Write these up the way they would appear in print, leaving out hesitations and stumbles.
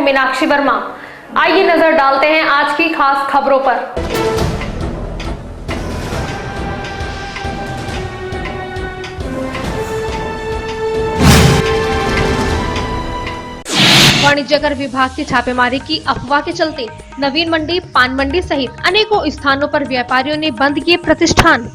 हूं मीनाक्षी वर्मा। आइए नजर डालते हैं आज की खास खबरों पर। वाणिज्य कर विभाग की छापेमारी की अफवाह के चलते नवीन मंडी, पान मंडी सहित अनेकों स्थानों पर व्यापारियों ने बंद किए प्रतिष्ठान।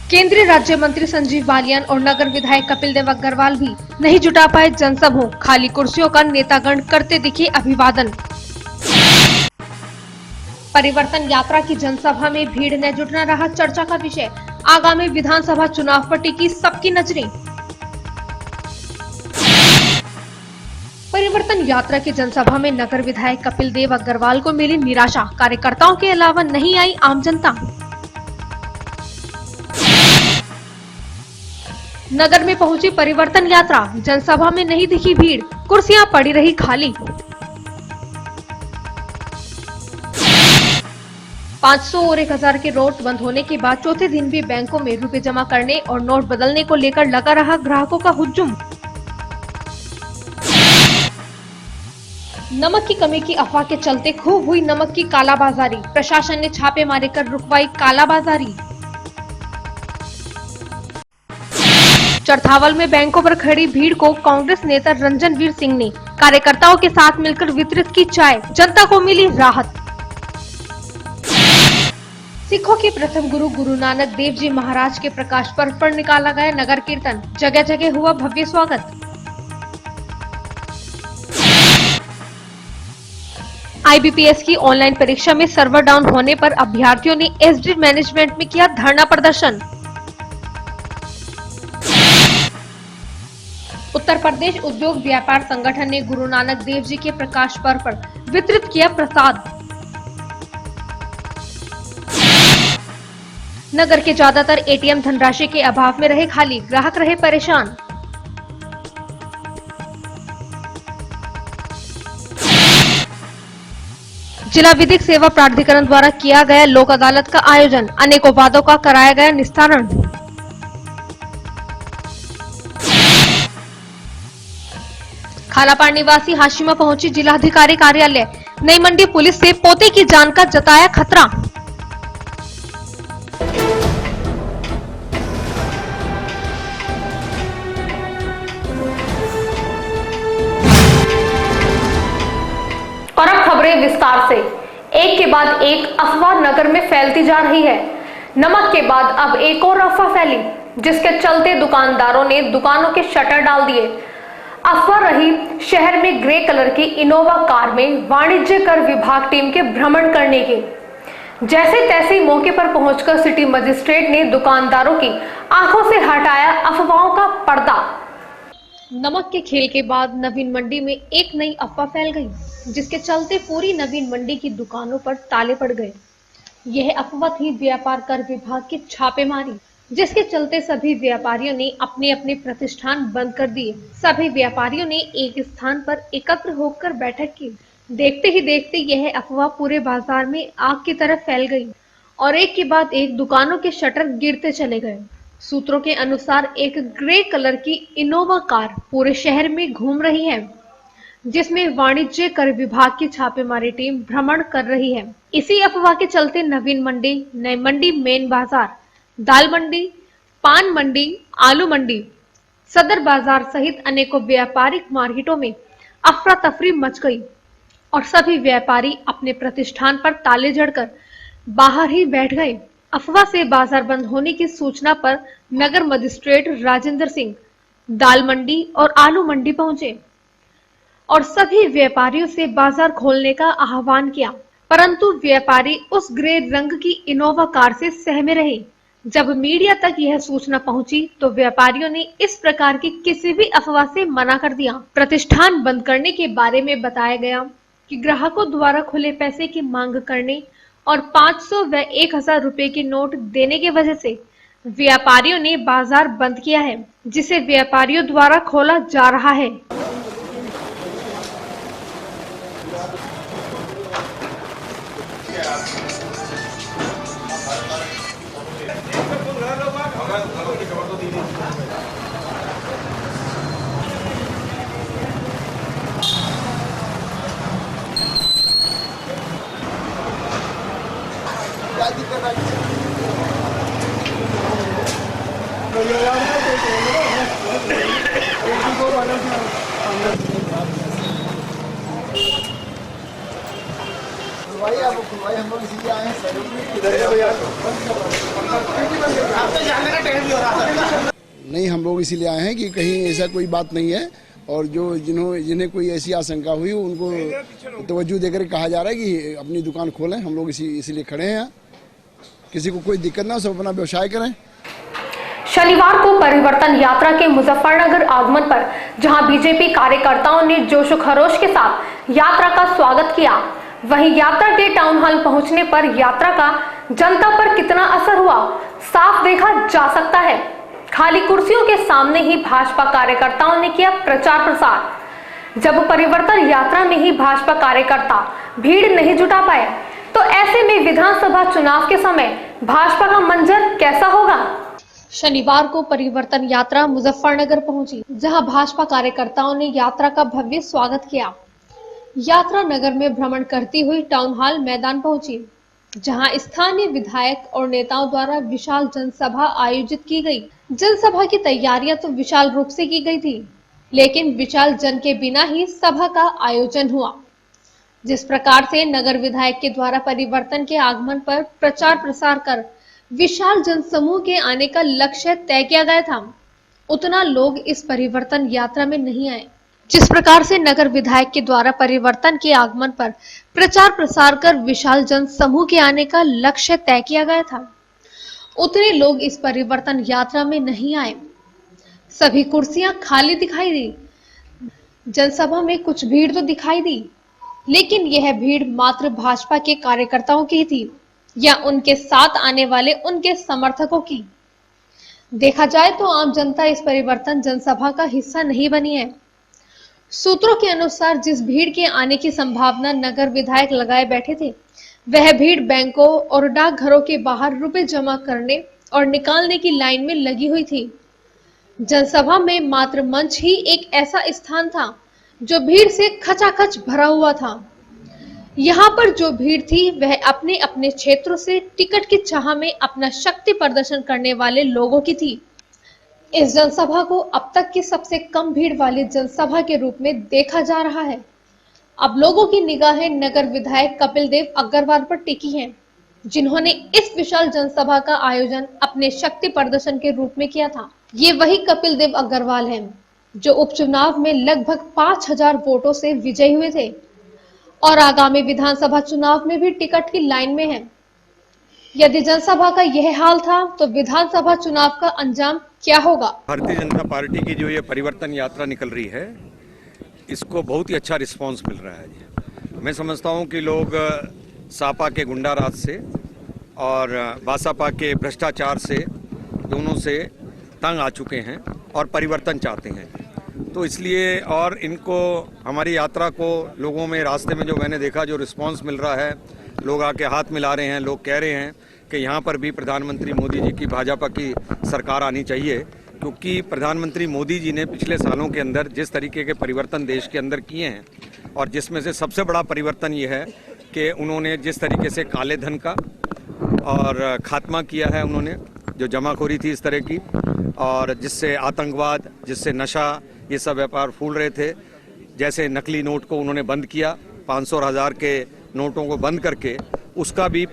केंद्रीय राज्य मंत्री संजीव बालियान और नगर विधायक कपिल देव अग्रवाल भी नहीं जुटा पाए जनसभाओं, खाली कुर्सियों का नेतागण करते दिखे अभिवादन। परिवर्तन यात्रा की जनसभा में भीड़ न जुटना रहा चर्चा का विषय, आगामी विधानसभा चुनाव पर टिकी सबकी नजरें। परिवर्तन यात्रा की जनसभा में नगर विधायक कपिल देव अग्रवाल को मिली निराशा, कार्यकर्ताओं के अलावा नहीं आई आम जनता। नगर में पहुंची परिवर्तन यात्रा, जनसभा में नहीं दिखी भीड़, कुर्सियां पड़ी रही खाली। 500 और 1000 के नोट बंद होने के बाद चौथे दिन भी बैंकों में रुपए जमा करने और नोट बदलने को लेकर लगा रहा ग्राहकों का हुज्जुम। नमक की कमी की अफवाह के चलते खूब हुई नमक की कालाबाजारी, प्रशासन ने छापे मारे कर रुकवाई कालाबाजारी। चरथावल में बैंकों पर खड़ी भीड़ को कांग्रेस नेता रंजनवीर सिंह ने कार्यकर्ताओं के साथ मिलकर वितरित की चाय, जनता को मिली राहत। सिखों के प्रथम गुरु गुरु नानक देव जी महाराज के प्रकाश पर्व पर निकाला गया नगर कीर्तन, जगह जगह हुआ भव्य स्वागत। IBPS की ऑनलाइन परीक्षा में सर्वर डाउन होने पर अभ्यर्थियों ने SD मैनेजमेंट में किया धरना प्रदर्शन। उत्तर प्रदेश उद्योग व्यापार संगठन ने गुरु नानक देव जी के प्रकाश पर्व पर वितरित किया प्रसाद। नगर के ज्यादातर ATM धनराशि के अभाव में रहे खाली, ग्राहक रहे परेशान। जिला विधिक सेवा प्राधिकरण द्वारा किया गया लोक अदालत का आयोजन, अनेकों वादों का कराया गया निस्तारण। खालापाड़ निवासी हाशिमा पहुंची जिलाधिकारी कार्यालय, नई मंडी पुलिस से पोते की जान का जताया खतरा। और अब खबरें विस्तार से। एक के बाद एक अफवाह नगर में फैलती जा रही है। नमक के बाद अब एक और अफवाह फैली, जिसके चलते दुकानदारों ने दुकानों के शटर डाल दिए। अफवाह रही शहर में ग्रे कलर की इनोवा कार में वाणिज्य कर विभाग टीम के भ्रमण करने की। जैसे तैसे मौके पर पहुंचकर सिटी मजिस्ट्रेट ने दुकानदारों की आंखों से हटाया अफवाहों का पर्दा। नमक के खेल के बाद नवीन मंडी में एक नई अफवाह फैल गई, जिसके चलते पूरी नवीन मंडी की दुकानों पर ताले पड़ गए। यह अफवाह थी व्यापार कर विभाग की छापेमारी, जिसके चलते सभी व्यापारियों ने अपने अपने प्रतिष्ठान बंद कर दिए। सभी व्यापारियों ने एक स्थान पर एकत्र होकर बैठक की। देखते ही देखते यह अफवाह पूरे बाजार में आग की तरह फैल गई और एक के बाद एक दुकानों के शटर गिरते चले गए। सूत्रों के अनुसार एक ग्रे कलर की इनोवा कार पूरे शहर में घूम रही है, जिसमें वाणिज्य कर विभाग की छापेमारी टीम भ्रमण कर रही है। इसी अफवाह के चलते नवीन मंडी, नई मंडी मेन बाजार, दाल मंडी, पान मंडी, आलू मंडी, सदर बाजार सहित अनेकों व्यापारिक मार्केटों में अफरा तफरी मच गई और सभी व्यापारी अपने प्रतिष्ठान पर ताले जड़कर बाहर ही बैठ गए। अफवाह से बाजार बंद होने की सूचना पर नगर मजिस्ट्रेट राजेंद्र सिंह दाल मंडी और आलू मंडी पहुंचे और सभी व्यापारियों से बाजार खोलने का आह्वान किया, परंतु व्यापारी उस ग्रे रंग की इनोवा कार से सहमे रहे। जब मीडिया तक यह सूचना पहुंची तो व्यापारियों ने इस प्रकार की किसी भी अफवाह से मना कर दिया। प्रतिष्ठान बंद करने के बारे में बताया गया कि ग्राहकों द्वारा खुले पैसे की मांग करने और 500 व 1000 रुपए के नोट देने की वजह से व्यापारियों ने बाजार बंद किया है, जिसे व्यापारियों द्वारा खोला जा रहा है। खुलवाइए, आप खुलवाइए, हम लोग इसीलिए आए हैं सहयोग नहीं, हम लोग इसीलिए आए हैं कि कहीं ऐसा कोई बात नहीं है और जो जिन्हें कोई ऐसी आशंका हुई उनको तवज्जो देकर कहा जा रहा है कि अपनी दुकान खोलें। हम लोग इसीलिए खड़े हैं यहाँ, किसी को कोई दिक्कत ना हो, सब अपना व्यवसाय करें। शनिवार को परिवर्तन यात्रा के मुजफ्फरनगर आगमन पर जहां बीजेपी कार्यकर्ताओं ने जोशो खरोश के साथ यात्रा का स्वागत किया, वहीं यात्रा के टाउन हॉल पहुंचने पर यात्रा का जनता पर कितना असर हुआ साफ देखा जा सकता है। खाली कुर्सियों के सामने ही भाजपा कार्यकर्ताओं ने किया प्रचार प्रसार। जब परिवर्तन यात्रा में ही भाजपा कार्यकर्ता भीड़ नहीं जुटा पाए तो ऐसे में विधानसभा चुनाव के समय भाजपा का मंजर कैसा होगा। शनिवार को परिवर्तन यात्रा मुजफ्फरनगर पहुंची, जहां भाजपा कार्यकर्ताओं ने यात्रा का भव्य स्वागत किया। यात्रा नगर में भ्रमण करती हुई टाउन हॉल मैदान पहुंची, जहां स्थानीय विधायक और नेताओं द्वारा विशाल जनसभा आयोजित की गई। जनसभा की तैयारियां तो विशाल रूप से की गई थी, लेकिन विशाल जन के बिना ही सभा का आयोजन हुआ। जिस प्रकार से नगर विधायक के द्वारा परिवर्तन के आगमन पर प्रचार प्रसार कर विशाल जनसमूह के आने का लक्ष्य तय किया गया था, उतना लोग इस परिवर्तन यात्रा में नहीं आए। जिस प्रकार से नगर विधायक के द्वारा परिवर्तन के आगमन पर प्रचार प्रसार कर विशाल जनसमूह के आने का लक्ष्य तय किया गया था, उतने लोग इस परिवर्तन यात्रा में नहीं आए। सभी कुर्सियां खाली दिखाई दी। जनसभा में कुछ भीड़ तो दिखाई दी, लेकिन यह भीड़ मात्र भाजपा के कार्यकर्ताओं की थी या उनके साथ आने वाले उनके समर्थकों की। देखा जाए तो आम जनता इस परिवर्तन जनसभा का हिस्सा नहीं बनी है। सूत्रों के अनुसार जिस भीड़ के आने की संभावना नगर विधायक लगाए बैठे थे, वह भीड़ बैंकों और डाकघरों के बाहर रुपए जमा करने और निकालने की लाइन में लगी हुई थी। जनसभा में मात्र मंच ही एक ऐसा स्थान था जो भीड़ से खचाखच भरा हुआ था। यहाँ पर जो भीड़ थी वह अपने अपने क्षेत्रों से टिकट की चाह में अपना शक्ति प्रदर्शन करने वाले लोगों की थी। इस जनसभा को अब तक की सबसे कम भीड़ वाली जनसभा के रूप में देखा जा रहा है। अब लोगों की निगाहें नगर विधायक कपिल देव अग्रवाल पर टिकी हैं, जिन्होंने इस विशाल जनसभा का आयोजन अपने शक्ति प्रदर्शन के रूप में किया था। ये वही कपिल देव अग्रवाल हैं जो उपचुनाव में लगभग 5000 वोटों से विजयी हुए थे और आगामी विधानसभा चुनाव में भी टिकट की लाइन में हैं। यदि जनसभा का यह हाल था तो विधानसभा चुनाव का अंजाम क्या होगा। भारतीय जनता पार्टी की जो ये परिवर्तन यात्रा निकल रही है, इसको बहुत ही अच्छा रिस्पांस मिल रहा है। मैं समझता हूँ कि लोग सापा के गुंडा राज से और बासपा के भ्रष्टाचार से, दोनों से तंग आ चुके हैं और परिवर्तन चाहते हैं। तो इसलिए और इनको हमारी यात्रा को लोगों में रास्ते में जो मैंने देखा, जो रिस्पांस मिल रहा है, लोग आके हाथ मिला रहे हैं, लोग कह रहे हैं कि यहाँ पर भी प्रधानमंत्री मोदी जी की, भाजपा की सरकार आनी चाहिए, क्योंकि प्रधानमंत्री मोदी जी ने पिछले सालों के अंदर जिस तरीके के परिवर्तन देश के अंदर किए हैं, और जिसमें से सबसे बड़ा परिवर्तन ये है कि उन्होंने जिस तरीके से काले धन का और खात्मा किया है, उन्होंने जो जमाखोरी थी इस तरह की, और जिससे आतंकवाद, जिससे नशा, ये सब व्यापार फूल रहे थे, जैसे नकली नोट को उन्होंने बंद किया, 500 और 1000 के नोटों को बंद करके, उसका भी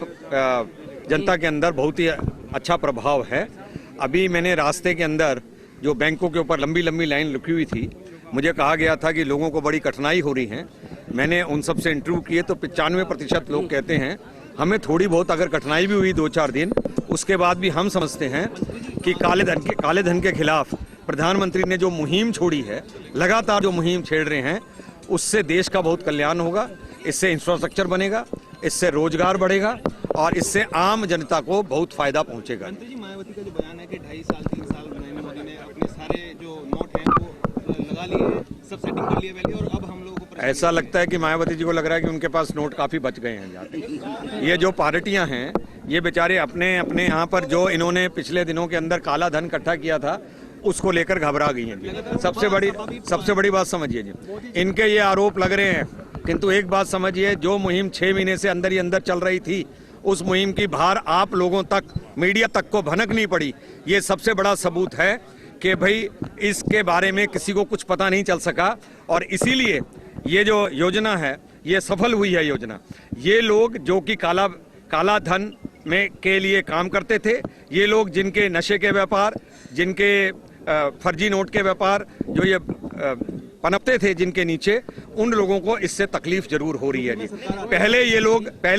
जनता के अंदर बहुत ही अच्छा प्रभाव है। अभी मैंने रास्ते के अंदर जो बैंकों के ऊपर लंबी लंबी लाइन लगी हुई थी, मुझे कहा गया था कि लोगों को बड़ी कठिनाई हो रही है। मैंने उन सब से इंटरव्यू किए तो 95% लोग कहते हैं हमें थोड़ी बहुत अगर कठिनाई भी हुई 2-4 दिन, उसके बाद भी हम समझते हैं कि काले धन के खिलाफ प्रधानमंत्री ने जो मुहिम छोड़ी है, लगातार जो मुहिम छेड़ रहे हैं, उससे देश का बहुत कल्याण होगा। इससे इंफ्रास्ट्रक्चर बनेगा, इससे रोजगार बढ़ेगा और इससे आम जनता को बहुत फायदा पहुंचेगा। मायावती का जो बयान है कि 2.5 साल 3 साल नरेंद्र मोदी ने अपने सारे जो नोट हैं वो लगा लिए, सब सेटिंग कर लिए पहले, और अब हम लोगों को ऐसा लगता है कि मायावती जी को लग रहा है कि उनके पास नोट काफी बच गए हैं जाते। ये जो पार्टियां हैं, ये बेचारे अपने अपने यहाँ पर जो इन्होंने पिछले दिनों के अंदर काला धन इकट्ठा किया था, उसको लेकर घबरा गई हैं जी। सबसे बड़ी बात समझिए जी, इनके ये आरोप लग रहे हैं, किंतु एक बात समझिए, जो मुहिम 6 महीने से अंदर ही अंदर चल रही थी, उस मुहिम की बाहर आप लोगों तक, मीडिया तक को भनक नहीं पड़ी। ये सबसे बड़ा सबूत है कि भाई इसके बारे में किसी को कुछ पता नहीं चल सका, और इसीलिए ये जो योजना है ये सफल हुई है योजना। ये लोग जो कि काला धन में के लिए काम करते थे, ये लोग जिनके नशे के व्यापार, जिनके फर्जी नोट के व्यापार जो ये पनपते थे जिनके नीचे, उन लोगों को इससे तकलीफ जरूर हो रही है जी। पहले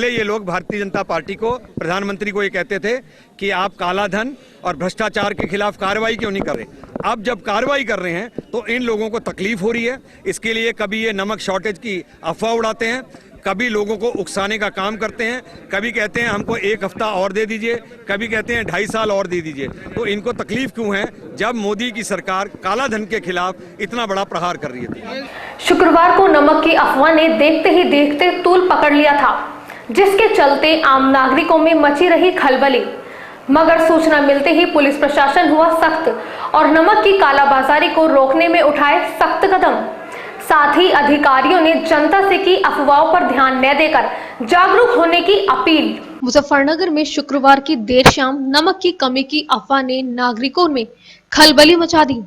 ये लोग भारतीय जनता पार्टी को, प्रधानमंत्री को ये कहते थे कि आप काला धन और भ्रष्टाचार के खिलाफ कार्रवाई क्यों नहीं कर रहे। अब जब कार्रवाई कर रहे हैं तो इन लोगों को तकलीफ हो रही है। इसके लिए कभी ये नमक शॉर्टेज की अफवाह उड़ाते हैं, कभी लोगों को उकसाने का काम करते हैं, कभी कहते हैं हमको 1 हफ्ता और दे दीजिए, कभी कहते हैं 2.5 साल और दे दीजिए। तो इनको तकलीफ क्यों है जब मोदी की सरकार काला धन के खिलाफ इतना बड़ा प्रहार कर रही है। शुक्रवार को नमक की अफवाह ने देखते ही देखते तूल पकड़ लिया था, जिसके चलते आम नागरिकों में मची रही खलबली। मगर सूचना मिलते ही पुलिस प्रशासन हुआ सख्त और नमक की कालाबाजारी को रोकने में उठाए सख्त कदम। साथ ही अधिकारियों ने जनता से की अफवाहों पर ध्यान न देकर जागरूक होने की अपील। मुजफ्फरनगर में शुक्रवार की देर शाम नमक की कमी की अफवाह ने नागरिकों में खलबली मचा दी।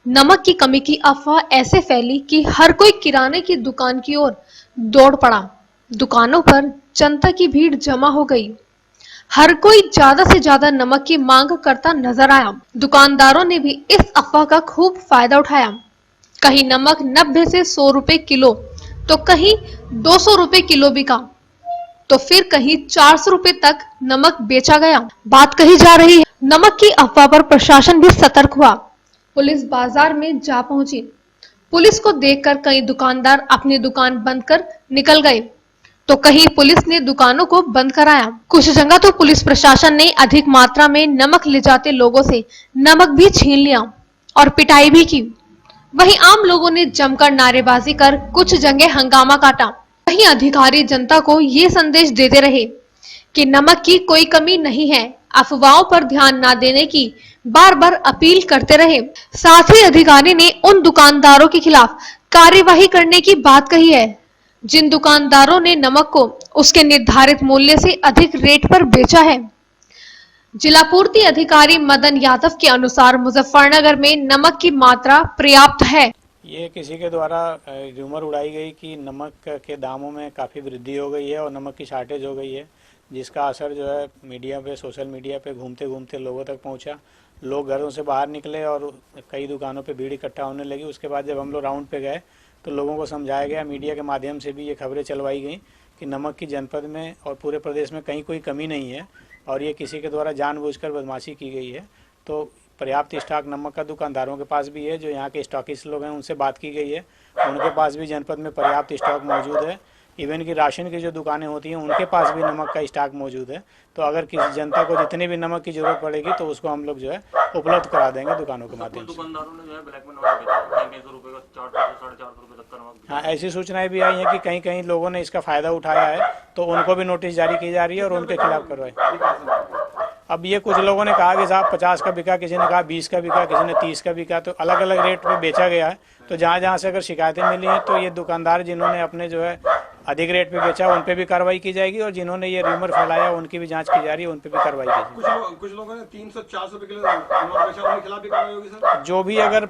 नमक की कमी की अफवाह ऐसे फैली कि हर कोई किराने की दुकान की ओर दौड़ पड़ा। दुकानों पर जनता की भीड़ जमा हो गई। हर कोई ज्यादा से ज्यादा नमक की मांग करता नजर आया। दुकानदारों ने भी इस अफवाह का खूब फायदा उठाया। कहीं नमक 90 से 100 रुपए किलो तो कहीं 200 रुपए किलो बिका, तो फिर कहीं 400 रुपए तक नमक बेचा गया। बात कही जा रही है नमक की अफवाह पर प्रशासन भी सतर्क हुआ। पुलिस बाजार में जा पहुंची। पुलिस को देखकर कई दुकानदार अपनी दुकान बंद कर निकल गए, तो कहीं पुलिस ने दुकानों को बंद कराया। कुछ जगह तो पुलिस प्रशासन ने अधिक मात्रा में नमक ले जाते लोगों से नमक भी छीन लिया और पिटाई भी की। वहीं आम लोगों ने जमकर नारेबाजी कर कुछ जगह हंगामा काटा। वहीं अधिकारी जनता को ये संदेश देते रहे कि नमक की कोई कमी नहीं है, अफवाहों पर ध्यान न देने की बार बार अपील करते रहे। साथ ही अधिकारी ने उन दुकानदारों के खिलाफ कार्यवाही करने की बात कही है जिन दुकानदारों ने नमक को उसके निर्धारित मूल्य से अधिक रेट पर बेचा है। जिला पूर्ति अधिकारी मदन यादव के अनुसार मुजफ्फरनगर में नमक की मात्रा पर्याप्त है। ये किसी के द्वारा रूमर उड़ाई गई कि नमक के दामों में काफ़ी वृद्धि हो गई है और नमक की शार्टेज हो गई है, जिसका असर जो है मीडिया पे, सोशल मीडिया पे घूमते घूमते लोगों तक पहुंचा। लोग घरों से बाहर निकले और कई दुकानों पे भीड़ इकट्ठा होने लगी। उसके बाद जब हम लोग राउंड पे गए तो लोगों को समझाया गया, मीडिया के माध्यम से भी ये खबरें चलवाई गई कि नमक की जनपद में और पूरे प्रदेश में कहीं कोई कमी नहीं है और ये किसी के द्वारा जानबूझकर बदमाशी की गई है। तो पर्याप्त स्टॉक नमक का दुकानदारों के पास भी है। जो यहाँ के स्टॉकिस्ट लोग हैं उनसे बात की गई है, उनके पास भी जनपद में पर्याप्त स्टॉक मौजूद है। इवन की राशन की जो दुकानें होती हैं उनके पास भी नमक का स्टॉक मौजूद है। तो अगर किसी जनता को जितनी भी नमक की जरूरत पड़ेगी तो उसको हम लोग जो है उपलब्ध करा देंगे दुकानों के माध्यम से। दुकानदारों ने जो है ब्लैक में नमक बेचा, 300 रुपए का 400 से 450 रुपए तक का नमक। हाँ, ऐसी सूचनाएं भी आई हैं कि कहीं कहीं लोगों ने इसका फायदा उठाया है, तो उनको भी नोटिस जारी की जा रही है और उनके खिलाफ कार्रवाई। अब ये कुछ लोगों ने कहा कि साहब 50 का बिका, किसी ने कहा 20 का बिका, किसी ने 30 का बिका, तो अलग अलग रेट पे बेचा गया है। तो जहाँ जहाँ से अगर शिकायतें मिली हैं तो ये दुकानदार जिन्होंने अपने जो है अधिक रेट पे बेचा उन पे भी कार्रवाई की जाएगी और जिन्होंने ये रूमर फैलाया उनकी भी जांच की जा रही है, उन पे भी कार्रवाई की जाएगी। कुछ लोगों ने 300-400 रुपए किलो नमक बेचा, उनके खिलाफ भी कार्रवाई होगी सर? जो भी अगर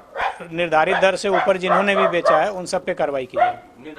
निर्धारित दर से ऊपर जिन्होंने भी बेचा है उन सब पे कार्रवाई की जाएगी।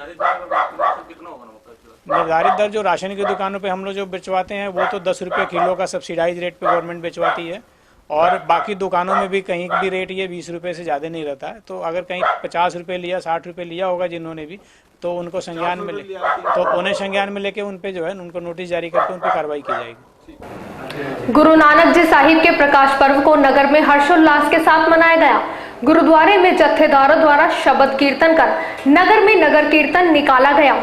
निर्धारित दर जो राशन की दुकानों पे हम लोग जो बेचवाते हैं वो तो 10 रुपये किलो का सब्सिडाइज रेट पे गवर्नमेंट बेचवाती है और बाकी दुकानों में भी कहीं भी रेट ये 20 रुपये से ज़्यादा नहीं रहता है। तो अगर कहीं 50 रुपये लिया, 60 रुपये लिया होगा जिन्होंने भी, तो उनको संज्ञान में उन्हें संज्ञान में लेके उन पे जो है उनको नोटिस जारी करके उन पे कार्रवाई की जाएगी। गुरु नानक जी साहिब के प्रकाश पर्व को नगर में हर्षोल्लास के साथ मनाया गया। गुरुद्वारे में जत्थेदारों द्वारा शब्द कीर्तन कर नगर में नगर कीर्तन निकाला गया।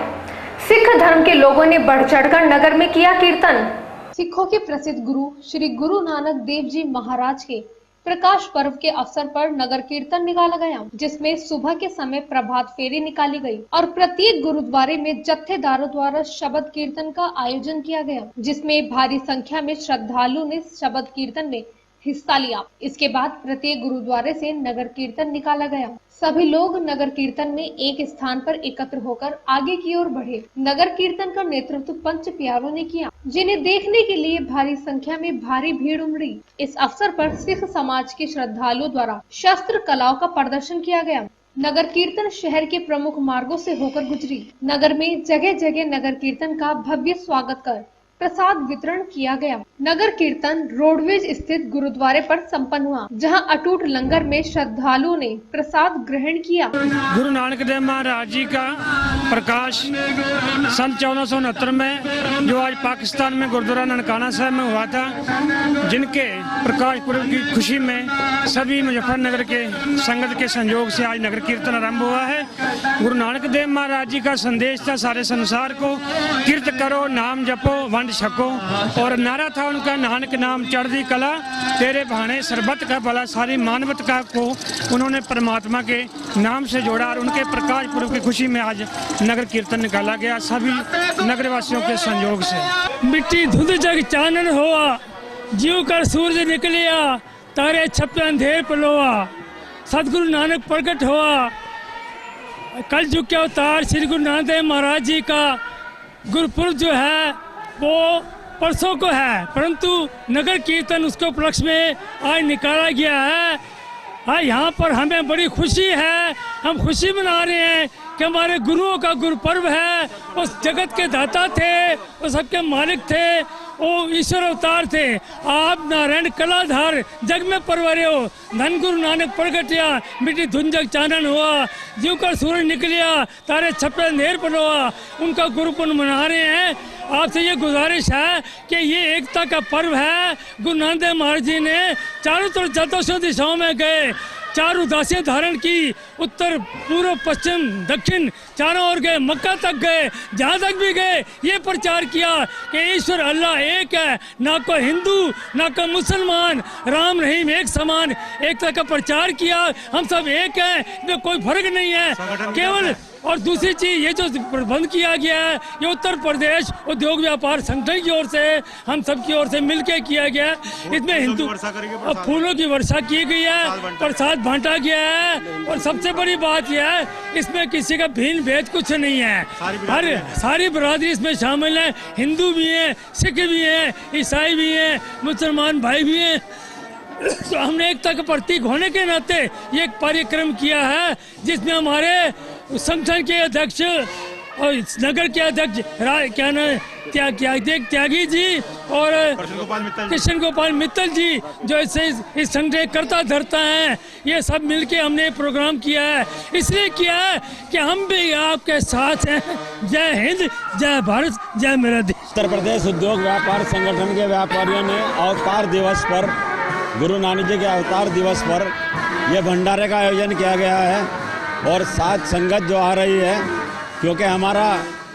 सिख धर्म के लोगों ने बढ़ चढ़कर नगर में किया कीर्तन। सिखों के प्रसिद्ध गुरु श्री गुरु नानक देव जी महाराज के प्रकाश पर्व के अवसर पर नगर कीर्तन निकाला गया, जिसमें सुबह के समय प्रभात फेरी निकाली गई और प्रत्येक गुरुद्वारे में जत्थेदारों द्वारा शब्द कीर्तन का आयोजन किया गया, जिसमें भारी संख्या में श्रद्धालु ने शब्द कीर्तन में हिस्सा लिया। इसके बाद प्रत्येक गुरुद्वारे से नगर कीर्तन निकाला गया। सभी लोग नगर कीर्तन में एक स्थान पर एकत्र होकर आगे की ओर बढ़े। नगर कीर्तन का नेतृत्व पंच प्यारों ने किया, जिन्हें देखने के लिए भारी संख्या में भारी भीड़ उमड़ी। इस अवसर पर सिख समाज के श्रद्धालुओं द्वारा शस्त्र कलाओं का प्रदर्शन किया गया। नगर कीर्तन शहर के प्रमुख मार्गों से होकर गुजरी। नगर में जगह जगह नगर कीर्तन का भव्य स्वागत कर प्रसाद वितरण किया गया। नगर कीर्तन रोडवेज स्थित गुरुद्वारे पर संपन्न हुआ, जहां अटूट लंगर में श्रद्धालुओं ने प्रसाद ग्रहण किया। गुरु नानक देव महाराज जी का प्रकाश सन 1469 में जो आज पाकिस्तान में गुरुद्वारा ननकाना साहब में हुआ था, जिनके प्रकाश पुरब की खुशी में सभी मुजफ्फरनगर के संगत के संयोग से आज नगर कीर्तन आरंभ हुआ है। गुरु नानक देव महाराज जी का संदेश था सारे संसार को, कीर्त करो नाम जपो वंड छको, और नारा था उनका नानक नाम चढ़दी कला, तेरे बहाने सरबत का भला। सारी मानवता को उन्होंने परमात्मा के नाम से जोड़ा और उनके प्रकाश पुरब की खुशी में आज नगर कीर्तन निकाला गया सभी नगरवासियों के संयोग से। मिट्टी धुंध जग चानन हुआ, जीव कर सूरज निकलिया, तारे छपे अंधेर पलोआ, सतगुरु नानक प्रकट हुआ। कल युग के अवतार श्री गुरु नानक देव महाराज जी का गुरुपुरब जो है वो परसों को है, परंतु नगर कीर्तन उसके उपलक्ष्य में आज निकाला गया है। आज यहाँ पर हमें बड़ी खुशी है, हम खुशी मना रहे हैं कि हमारे गुरुओं का गुरुपर्व है। उस जगत के दाता थे, वो सबके मालिक थे, वो ईश्वर अवतार थे। आप नारायण कलाधार जग में परवरे हो, धन गुरु नानक प्रगटिया, मिट्टी धुंजक चानन हुआ, जीव का सूरज निकलिया, तारे छपे अंधेर पलोआ। उनका गुरुपुरब मना रहे हैं। आपसे ये गुजारिश है कि ये एकता का पर्व है। गुरु नानक देव महाराज जी ने चारों तरफ चतुर्दश दिशाओं में गए, चार उदासियां धारण की, उत्तर पूर्व पश्चिम दक्षिण चारों ओर गए, मक्का तक गए, जहाँ तक भी गए ये प्रचार किया कि ईश्वर अल्लाह एक है, ना कोई हिंदू ना कोई मुसलमान, राम रहीम एक समान। एकता का प्रचार किया, हम सब एक हैं, इसमें कोई फर्क नहीं है केवल। और दूसरी चीज ये जो प्रबंध किया गया है ये उत्तर प्रदेश उद्योग व्यापार संगठन की ओर से, हम सब की ओर से मिलकर किया गया है। इसमें हिंदू और फूलों की वर्षा की गई है, प्रसाद बांटा गया है, और सबसे बड़ी बात यह है इसमें किसी का भिन्न भेद कुछ नहीं है। हर सारी बरादरी इसमें शामिल है, हिंदू भी है, सिख भी है, ईसाई भी है, मुसलमान भाई भी हैं। तो हमने एकता के प्रतीक होने के नाते ये कार्यक्रम किया है, जिसमें हमारे संगठन के अध्यक्ष और नगर के अध्यक्ष क्या नाम त्यागी जी और कृष्ण गोपाल मित्तल जी जो इस संगठन करता धरता है, ये सब मिलके हमने प्रोग्राम किया है। इसलिए किया है कि हम भी आपके साथ हैं। जय हिंद, जय भारत, जय मेरा देश। उत्तर प्रदेश उद्योग व्यापार संगठन के व्यापारियों ने अवतार दिवस पर, गुरु नानक जी के अवतार दिवस पर यह भंडारे का आयोजन किया गया है, और साथ संगत जो आ रही है, क्योंकि हमारा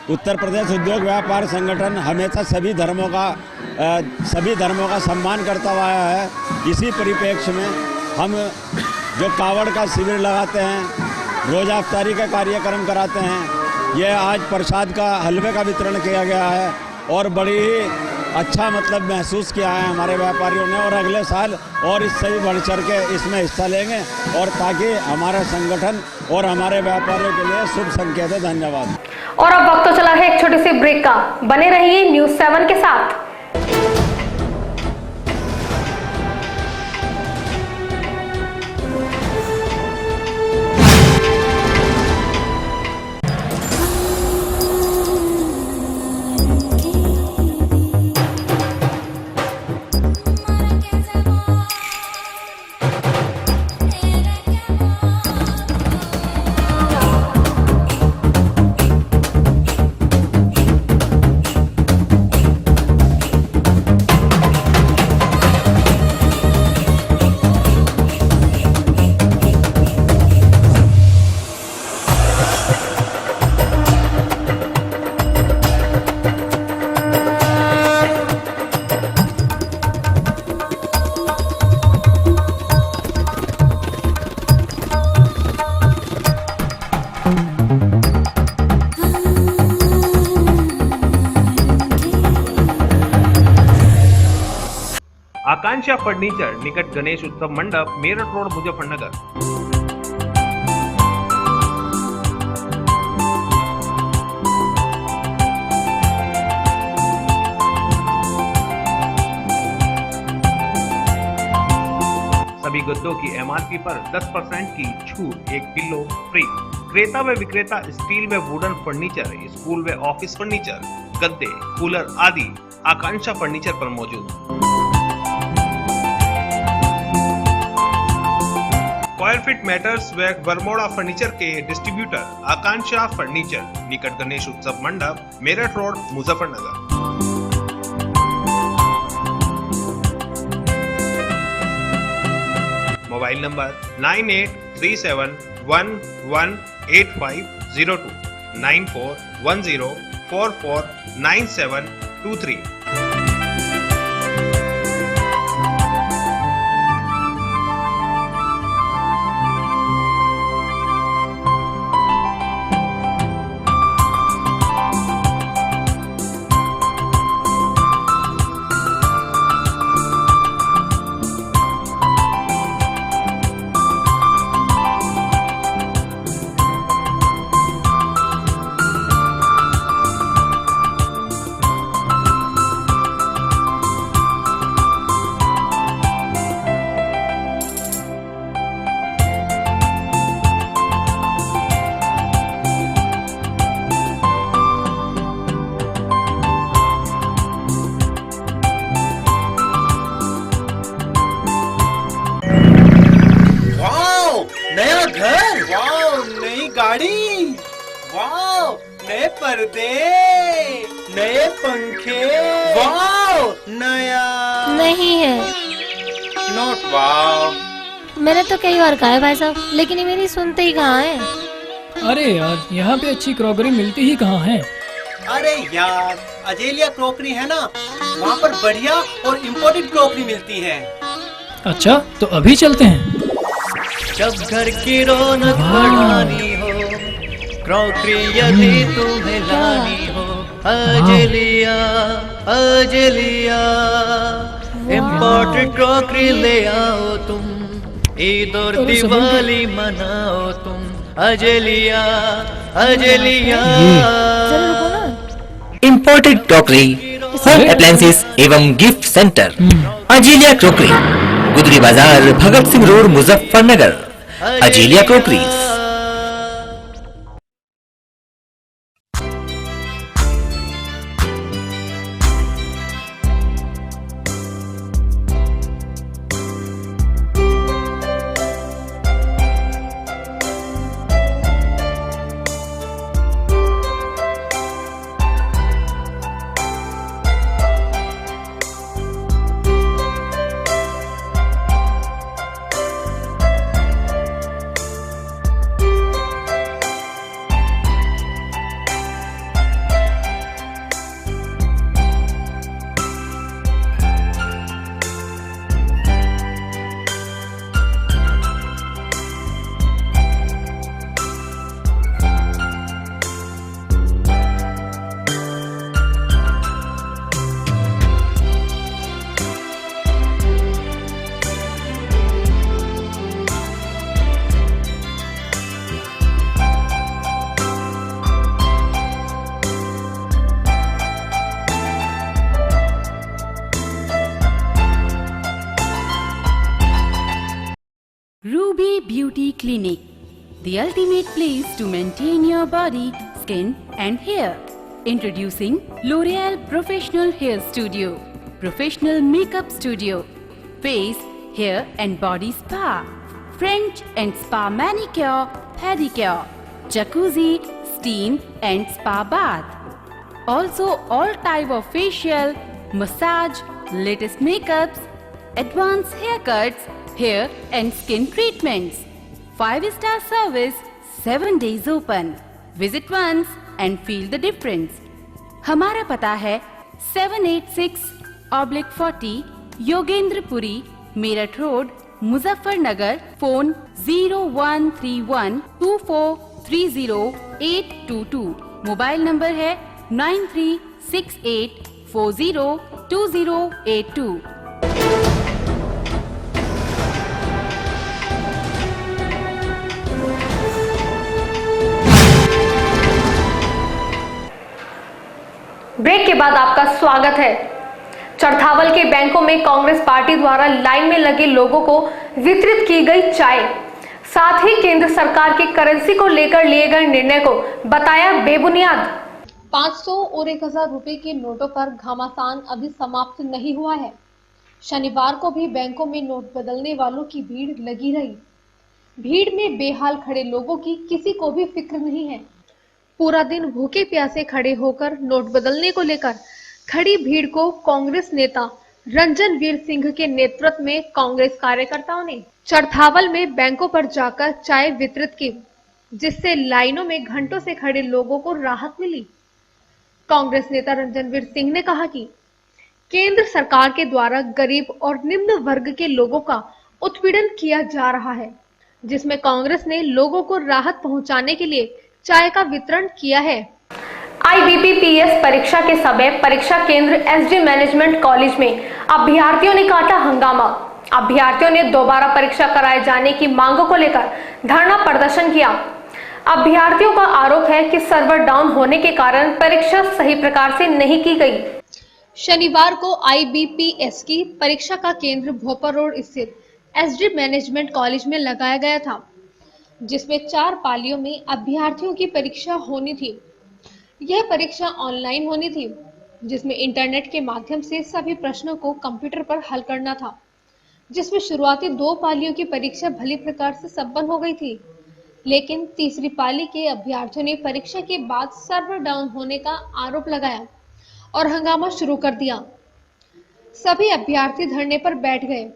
उत्तर प्रदेश उद्योग व्यापार संगठन हमेशा सभी धर्मों का सम्मान करता हुआ आया है। इसी परिप्रेक्ष्य में हम जो कावड़ का शिविर लगाते हैं, रोज़ा अफ्तारी का कार्यक्रम कराते हैं, ये आज प्रसाद का हलवे का वितरण किया गया है, और बड़ी ही अच्छा मतलब महसूस किया है हमारे व्यापारियों ने। और अगले साल और इससे भी बढ़ चढ़ के इसमें हिस्सा लेंगे, और ताकि हमारा संगठन और हमारे व्यापारियों के लिए शुभ संकेत है। धन्यवाद। और अब वक्त तो चला है एक छोटी सी ब्रेक का, बने रहिए न्यूज़ 7 के साथ। आकांक्षा फर्नीचर निकट गणेश उत्सव मंडप, मेरठ रोड, मुजफ्फरनगर। सभी गद्दों की MRP पर 10% की छूट, 1 पिल्लो फ्री। क्रेता व विक्रेता स्टील व वुडन फर्नीचर, स्कूल व ऑफिस फर्नीचर, गद्दे, कूलर आदि आकांक्षा फर्नीचर पर मौजूद। स्क्वायर फीट मैटर्स व बरमोड़ा फर्नीचर के डिस्ट्रीब्यूटर आकांक्षा फर्नीचर, निकट गणेश उत्सव मंडप, Meerut road, Muzaffarnagar. Mobile number 9837118502, 9410449723। नया घर, वाव, नई गाड़ी, वाव, नए पर्दे, नए पंखे, वाव, नया नहीं है। नोट वाव। मैंने तो कई बार कहा है भाई साहब, लेकिन ये मेरी सुनते ही कहाँ है। अरे यार, यहाँ पे अच्छी क्रॉकरी मिलती ही कहाँ है। अरे यार, अजेलिया क्रॉकरी है ना, वहाँ पर बढ़िया और इम्पोर्टेड क्रॉकरी मिलती है। अच्छा, तो अभी चलते हैं। जब घर की रौनक बढ़ानी हो, क्रॉकरी यदि तुम्हें लानी हो, अजेलिया, अजेलिया, इम्पोर्टेड क्रॉकरी ले आओ तुम, ईद और दिवाली मनाओ तुम, Azalea, Azalea. Imported crockery, home appliances एवं gift centre, Azalea crockery, Gudri Bazaar, Bhagat Singh road, Muzaffarnagar. Azalea crockeries. Ruby Beauty Clinic, the ultimate place to maintain your body, skin and hair. Introducing L'Oreal Professional Hair Studio, Professional Makeup Studio, Face, Hair and Body Spa, French and Spa Manicure, Pedicure, Jacuzzi, Steam and Spa Bath. Also all type of facial, massage, latest makeups, advanced haircuts, hair and skin treatments. 5-star service, 7 days open. Visit once and feel the difference. हमारा पता है 786/40 Yogendrapuri, Meerut road, Muzaffarnagar. Phone 013124308222। Mobile number है 9368402082। Break के बाद आपका स्वागत है। चरथावल के बैंकों में कांग्रेस पार्टी द्वारा लाइन में लगे लोगों को वितरित की गई चाय, साथ ही केंद्र सरकार की करेंसी को लेकर लिए गए निर्णय को बताया बेबुनियाद। 500 और 1000 रुपए के नोटों पर घमासान अभी समाप्त नहीं हुआ है। शनिवार को भी बैंकों में नोट बदलने वालों की भीड़ लगी रही। भीड़ में बेहाल खड़े लोगों की किसी को भी फिक्र नहीं है। पूरा दिन भूखे प्यासे खड़े होकर नोट बदलने को लेकर खड़ी भीड़ को कांग्रेस नेता रणजनवीर सिंह के नेतृत्व में कांग्रेस कार्यकर्ताओं ने चरथावल में बैंकों पर जाकर चाय वितरित की, जिससे लाइनों में घंटों से खड़े लोगों को राहत मिली। कांग्रेस नेता रणजनवीर सिंह ने कहा कि केंद्र सरकार के द्वारा गरीब और निम्न वर्ग के लोगों का उत्पीड़न किया जा रहा है, जिसमें कांग्रेस ने लोगों को राहत पहुंचाने के लिए चाय का वितरण किया है। IBPS परीक्षा के समय परीक्षा केंद्र SD मैनेजमेंट कॉलेज में अभ्यर्थियों ने काटा हंगामा। अभ्यर्थियों ने दोबारा परीक्षा कराए जाने की मांगों को लेकर धरना प्रदर्शन किया। अभ्यर्थियों का आरोप है कि सर्वर डाउन होने के कारण परीक्षा सही प्रकार से नहीं की गई। शनिवार को IBPS की परीक्षा का केंद्र भोपाल रोड स्थित SD मैनेजमेंट कॉलेज में लगाया गया था, जिसमें 4 पालियों में अभ्यर्थियों की परीक्षा होनी थी। यह परीक्षा ऑनलाइन होनी थी, जिसमें इंटरनेट के माध्यम से सभी प्रश्नों को कंप्यूटर पर हल करना था, जिसमें शुरुआती 2 पालियों की परीक्षा भली प्रकार से संपन्न हो गई थी, लेकिन तीसरी पाली के अभ्यर्थियों ने परीक्षा के बाद सर्वर डाउन होने का आरोप लगाया और हंगामा शुरू कर दिया। सभी अभ्यर्थी धरने पर बैठ गए।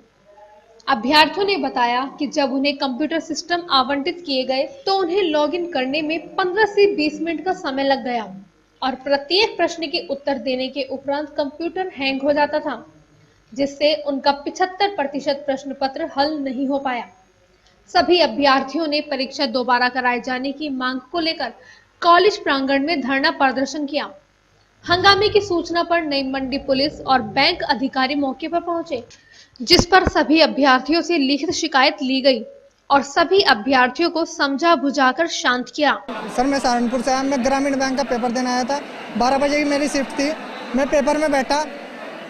अभ्यर्थियों ने बताया कि जब उन्हें कंप्यूटर सिस्टम आवंटित किए गए तो उन्हें लॉगिन करने में 15 से 20 मिनट का समय लग गया और प्रत्येक प्रश्न के उत्तर देने के उपरांत कंप्यूटर हैंग हो जाता था, जिससे उनका 75% प्रश्न पत्र हल नहीं हो पाया। सभी अभ्यर्थियों ने परीक्षा दोबारा कराए जाने की मांग को लेकर कॉलेज प्रांगण में धरना प्रदर्शन किया। हंगामे की सूचना पर नई मंडी पुलिस और बैंक अधिकारी मौके पर पहुंचे, जिस पर सभी अभ्यर्थियों से लिखित शिकायत ली गई और सभी अभ्यर्थियों को समझा बुझाकर शांत किया। सर, मैं सहारनपुर से आया। मैं ग्रामीण बैंक का पेपर देने आया था। 12 बजे की मेरी शिफ्ट थी। मैं पेपर में बैठा,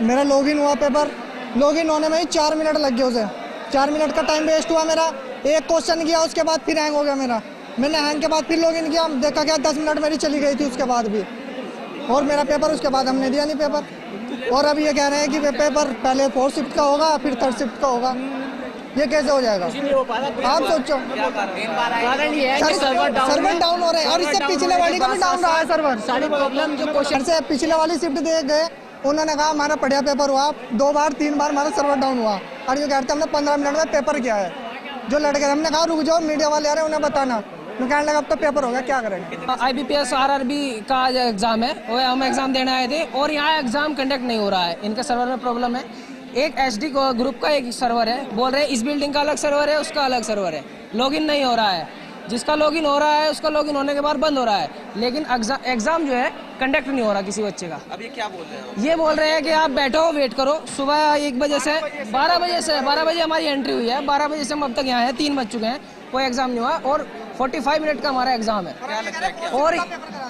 मेरा लॉगिन हुआ। पेपर लॉगिन होने में ही 4 मिनट लग गए। उसे 4 मिनट का टाइम वेस्ट हुआ मेरा। एक क्वेश्चन किया, उसके बाद फिर हैंग हो गया मेरा। मैंने हैंग के बाद फिर लॉगिन किया, देखा क्या 10 मिनट मेरी चली गई थी उसके बाद भी, और मेरा पेपर उसके बाद हमने दिया नहीं पेपर। और अब ये कह रहे हैं कि पेपर पहले 4th शिफ्ट का होगा, फिर 3rd शिफ्ट का होगा। ये कैसे हो जाएगा? आप सोचो, सर्वर डाउन हो रहे हैं और इससे पिछले वाली का भी डाउन रहा है सर्वर। सारी प्रॉब्लम जो क्वेश्चन से पिछले वाली शिफ्ट दे गए, उन्होंने कहा हमारा बढ़िया पेपर हुआ। 2 बार 3 बार हमारा सर्वर डाउन हुआ और ये कहते हमने 15 मिनट में पेपर किया है। जो लड़के हमने कहा रुक जाओ, मीडिया वाले आ रहे हैं उन्हें बताना। मैं कहने लगा अब तो पेपर होगा, क्या करेंगे? IBPS RRB का एग्जाम है, वो हम एग्जाम देने आए थे और यहाँ एग्जाम कंडक्ट नहीं हो रहा है। इनके सर्वर में प्रॉब्लम है। एक SD ग्रुप का एक सर्वर है, बोल रहे हैं इस बिल्डिंग का अलग सर्वर है, उसका अलग सर्वर है। लॉगिन नहीं हो रहा है। जिसका लॉगिन हो रहा है उसका लॉगिन होने के बाद बंद हो रहा है, लेकिन एग्जाम जो है कंडक्ट नहीं हो रहा किसी बच्चे का। अब ये क्या बोल रहे हैं? ये बोल रहे हैं कि आप बैठो, वेट करो। सुबह 1 बजे से 12 बजे हमारी एंट्री हुई है। 12 बजे से हम अब तक यहाँ हैं, 3 बज चुके हैं, कोई एग्जाम नहीं हुआ और 45 मिनट का हमारा एग्जाम है।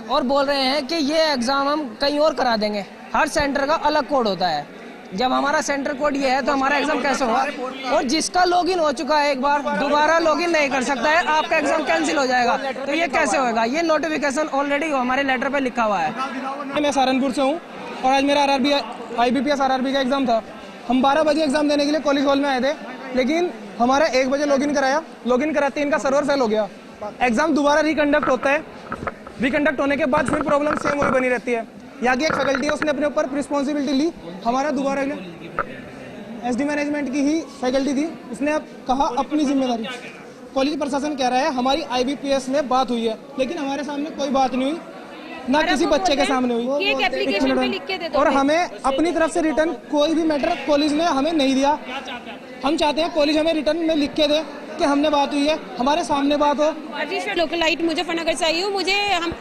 और बोल रहे हैं कि ये एग्जाम हम कहीं और करा देंगे। हर सेंटर का अलग कोड होता है। जब हमारा सेंटर कोड ये है तो हमारा एग्जाम कैसे होगा? और जिसका लॉगिन हो चुका है एक बार, दोबारा लॉगिन नहीं कर सकता है, आपका एग्जाम कैंसिल हो जाएगा। तो ये कैसे होगा? ये नोटिफिकेशन ऑलरेडी हमारे लेटर पे लिखा हुआ है। मैं सहारनपुर से हूँ और आज मेरा IBPS RRB का एग्जाम था। हम 12 बजे एग्जाम देने के लिए कॉलेज हॉल में आए थे, लेकिन हमारा 1 बजे लॉगिन कराते इनका सर्वर फेल हो गया। एग्जाम दोबारा रिकंडक्ट होता है। रिकंडक्ट होने के बाद फिर प्रॉब्लम सेम वही बनी रहती है। यहाँ की एक फैकल्टी है, उसने अपने ऊपर रिस्पॉन्सिबिलिटी ली। हमारा दोबारा SD मैनेजमेंट की ही फैकल्टी थी, उसने अब कहा अपनी जिम्मेदारी। कॉलेज प्रशासन कह रहा है हमारी IBPS में बात हुई है, लेकिन हमारे सामने कोई बात नहीं हुई, ना किसी बच्चे के सामने हुई। और हमें अपनी तरफ से रिटर्न कोई भी मैटर कॉलेज ने हमें नहीं दिया। हम चाहते हैं कॉलेज हमें रिटर्न में लिख के दे कि हमने बात हुई है, हमारे सामने बात हो। लोकलाइट मुजफ्फरनगर चाहिए मुझे,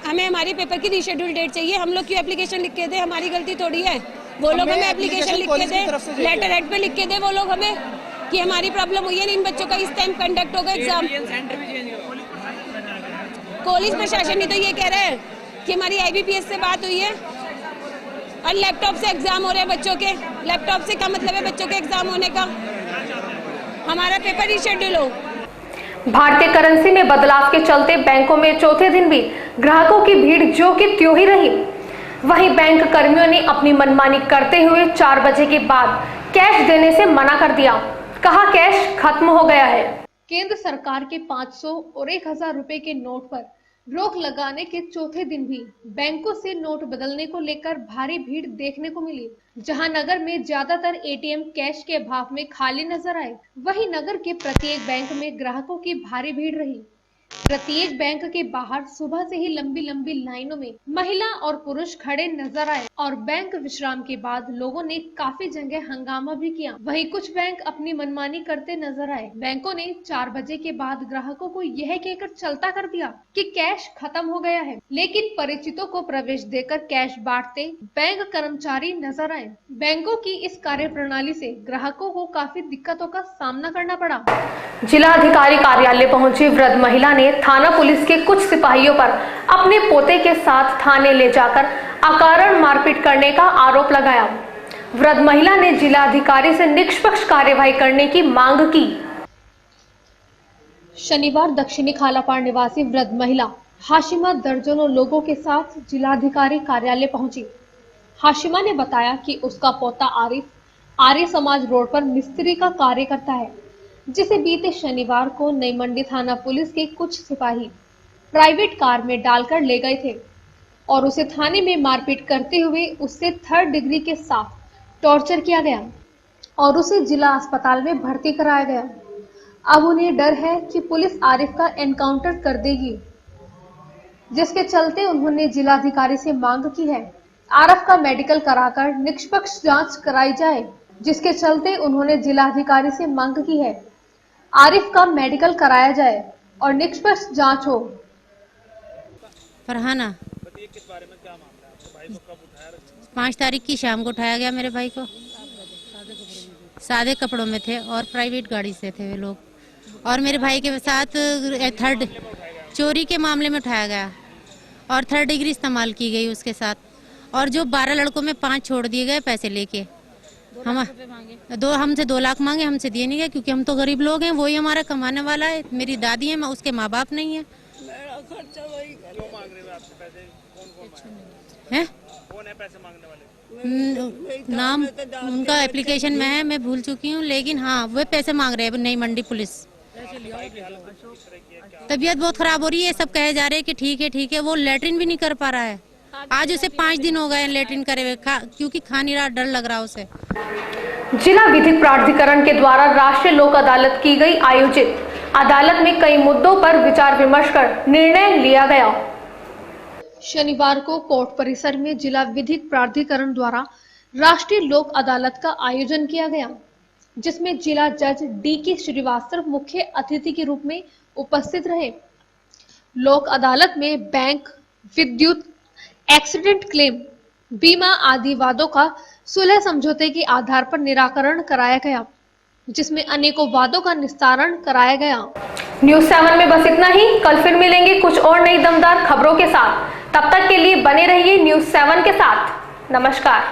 हमें हमारी पेपर की रीशेड्यूल डेट चाहिए। हम लोग क्यों एप्लीकेशन लिख के दे? हमारी गलती थोड़ी है। वो लोग हमें एप्लीकेशन लिख के दे, लेटर हेड पे लिख के दे वो लोग हमें कि हमारी प्रॉब्लम हुई है, इन बच्चों का इस टाइम कंडक्ट होगा एग्जाम। कॉलेज प्रशासन ही तो ये कह रहा है कि हमारी IBPS से बात हुई है। और लैपटॉप से एग्जाम हो रहे हैं बच्चों के। लैपटॉप से क्या मतलब है बच्चों के एग्जाम होने का? हमारा पेपर रीशेड्यूल हो। भारतीय करेंसी में बदलाव के चलते बैंकों में चौथे दिन भी ग्राहकों की भीड़ ज्यों की त्यों ही रही। वहीं बैंक कर्मियों ने अपनी मनमानी करते हुए 4 बजे के बाद कैश देने से मना कर दिया। कहा कैश खत्म हो गया है। केंद्र सरकार के 500 और 1000 रुपए के नोट पर रोक लगाने के चौथे दिन भी बैंकों से नोट बदलने को लेकर भारी भीड़ देखने को मिली। जहां नगर में ज्यादातर एटीएम कैश के अभाव में खाली नजर आए, वहीं नगर के प्रत्येक बैंक में ग्राहकों की भारी भीड़ रही। प्रत्येक बैंक के बाहर सुबह से ही लंबी लंबी लाइनों में महिला और पुरुष खड़े नजर आए और बैंक विश्राम के बाद लोगों ने काफी जगह हंगामा भी किया। वहीं कुछ बैंक अपनी मनमानी करते नजर आए। बैंकों ने 4 बजे के बाद ग्राहकों को यह कहकर चलता कर दिया कि कैश खत्म हो गया है, लेकिन परिचितों को प्रवेश देकर कैश बांटते बैंक कर्मचारी नजर आए। बैंकों की इस कार्य प्रणाली से ग्राहकों को काफी दिक्कतों का सामना करना पड़ा। जिलाधिकारी कार्यालय पहुंची वृद्ध महिला ने थाना पुलिस के कुछ सिपाहियों पर अपने पोते के साथ थाने ले जाकर अकारण मारपीट करने का आरोप लगाया। वृद्ध महिला ने जिलाधिकारी से निष्पक्ष कार्यवाही करने की मांग की। शनिवार दक्षिणी खालापाड़ निवासी वृद्ध महिला हाशिमा दर्जनों लोगों के साथ जिलाधिकारी कार्यालय पहुंची। हाशिमा ने बताया कि उसका पोता आरिफ आर्य समाज रोड पर मिस्त्री का कार्य करता है, जिसे बीते शनिवार को नई मंडी थाना पुलिस के कुछ सिपाही प्राइवेट कार में डालकर ले गए थे और उसे थाने में मारपीट करते हुए उससे 3rd डिग्री के साथ टॉर्चर किया गया और उसे जिला अस्पताल में भर्ती कराया गया। अब उन्हें डर है कि पुलिस आरिफ का एनकाउंटर कर देगी, जिसके चलते उन्होंने जिलाधिकारी से मांग की है आरिफ का मेडिकल कराकर निष्पक्ष जांच कराई जाए, जिसके चलते उन्होंने जिलाधिकारी से मांग की है आरिफ का मेडिकल कराया जाए और निष्पक्ष जांच हो। फरहाना 5 तारीख की शाम को उठाया गया मेरे भाई को। सादे कपड़ों में थे और प्राइवेट गाड़ी से थे वे लोग, और मेरे भाई के साथ 3rd चोरी के मामले में उठाया गया और 3rd डिग्री इस्तेमाल की गई उसके साथ। और जो 12 लड़कों में 5 छोड़ दिए गए पैसे लेके। हम हमसे 2 लाख मांगे, हमसे दिए नहीं गए क्योंकि हम तो गरीब लोग हैं, वही हमारा कमाने वाला है। मेरी दादी है, उसके माँ बाप नहीं है। हैं? नाम उनका एप्लीकेशन में है, मैं भूल चुकी हूँ, लेकिन हाँ वे पैसे मांग रहे हैं नई मंडी पुलिस। तबीयत बहुत खराब हो रही है, सब कहे जा रहे हैं कि ठीक है। वो लेटरिन भी नहीं कर पा रहा है। आज उसे 5 दिन हो गए लेटरिन करे हुए, क्योंकि खा नहीं रहा, डर लग रहा उसे। जिला विधिक प्राधिकरण के द्वारा राष्ट्रीय लोक अदालत की गई आयोजित। अदालत में कई मुद्दों पर विचार विमर्श कर निर्णय लिया गया। शनिवार को कोर्ट परिसर में जिला विधिक प्राधिकरण द्वारा राष्ट्रीय लोक अदालत का आयोजन किया गया, जिसमें जिला जज D.K. श्रीवास्तव मुख्य अतिथि के रूप में उपस्थित रहे। लोक अदालत में बैंक, विद्युत, एक्सीडेंट क्लेम, बीमा आदि वादों का सुलह समझौते के आधार पर निराकरण कराया गया, जिसमें अनेकों वादों का निस्तारण कराया गया। न्यूज़ 7 में बस इतना ही। कल फिर मिलेंगे कुछ और नई दमदार खबरों के साथ। तब तक के लिए बने रहिए न्यूज़ 7 के साथ। नमस्कार।